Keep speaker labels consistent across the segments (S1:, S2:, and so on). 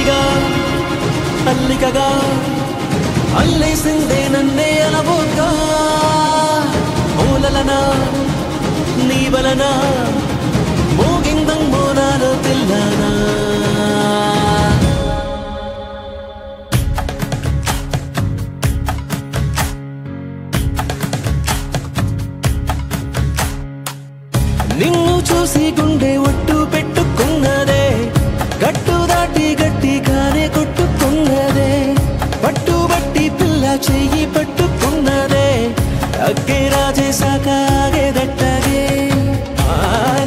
S1: అల్లరిగా అల్లికగా అల్లేసిందే నన్నే అలవోగా మూలలనా నీ వలన మోగిందం మోనాలో పిల్లనా నిన్ను చూసి గుండె ఒట్టు పెట్టుకున్నదే గట్టు దాటి గట్టిగానే కొట్టుకున్నదే పట్టుబట్టి పిల్ల చెయ్యి పట్టుకున్నదే అగ్గే రాజేశాక ఆగేదట్టగే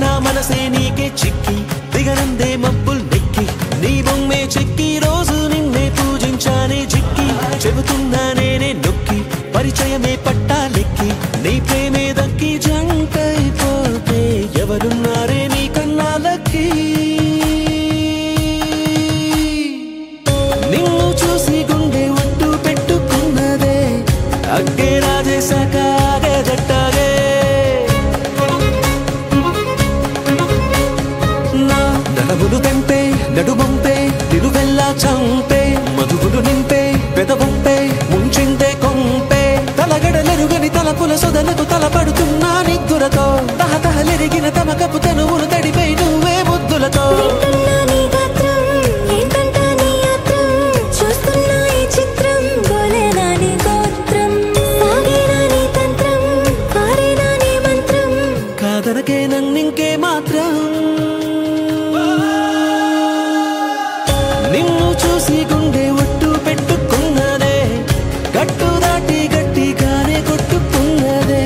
S1: నా మనసే నీకే చిక్కి దిగనందే మబ్బుల్ నెక్కి నీ బొమ్మే చెక్కి రోజు నిన్నే పూజించానే చిక్కి చెబుతున్నా నేనే నొక్కి పరిచయమే పట్టాలెక్కి నీ ప్రేమే దక్కి జంటైపోతే ఎవరున్నారే నీ కన్నాలకి నిన్ను చూసి గుండె ఒట్టు పెట్టుకున్నదే అగ్గే రాజేశాక ఆగేదట్టగే నా నడములు తెంపే నడుమంపే తిరువెల్లా చంపే మధువులు నింపే పెదవంపే ముంచిందే కొంపే తలగడలెరుగని తలపుల సొదలకు తలపడుతున్నా నిద్దురతో తహతహలెరిగిన తమకపు తనువులు తడిపై నువ్వే ముద్దులతో కాదనకే నన్నింకే మాత్రం నిన్ను చూసి గుండె ఒట్టు పెట్టుకున్నదే గట్టు దాటి గట్టిగానే కొట్టుకున్నదే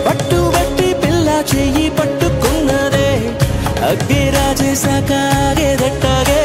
S1: పట్టుబట్టి పిల్ల చెయ్యి పట్టుకున్నదే అగ్గే రాజేశాక ఆగేదట్టగే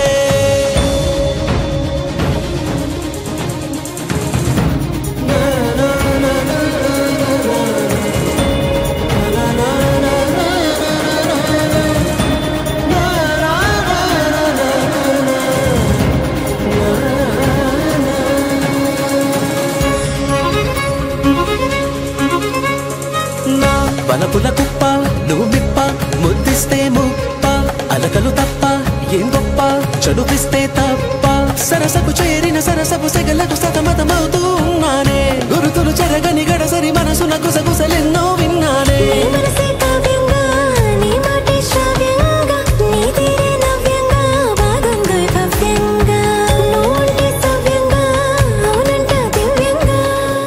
S1: బలపుల కుప్ప నువ్వు మిప్ప ముద్దిస్తే ముప్ప అలకలు తప్ప ఏం గొప్ప చదువిస్తే తప్ప సరసకు చేరిన సరసపు సెగలకు సతమతమవుతూ ఉన్నానే గురుతులు చెరగని గడసరి మనసున గుసగుసలెన్నో విన్నానే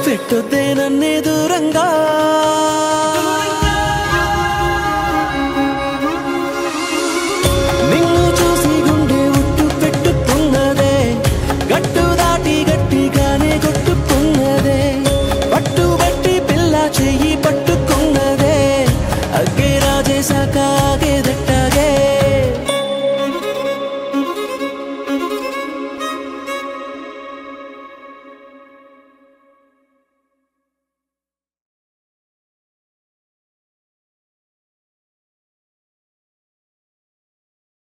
S1: పెట్టొద్దే నన్నే దూరంగా నిన్ను చూసి గుండె ఒట్టు పెట్టుకున్నదే గట్టు దాటి గట్టిగానే కొట్టుకున్నదే పట్టుబట్టి పిల్ల చెయ్యి పట్టుకున్నదే అగ్గే రాజేశాక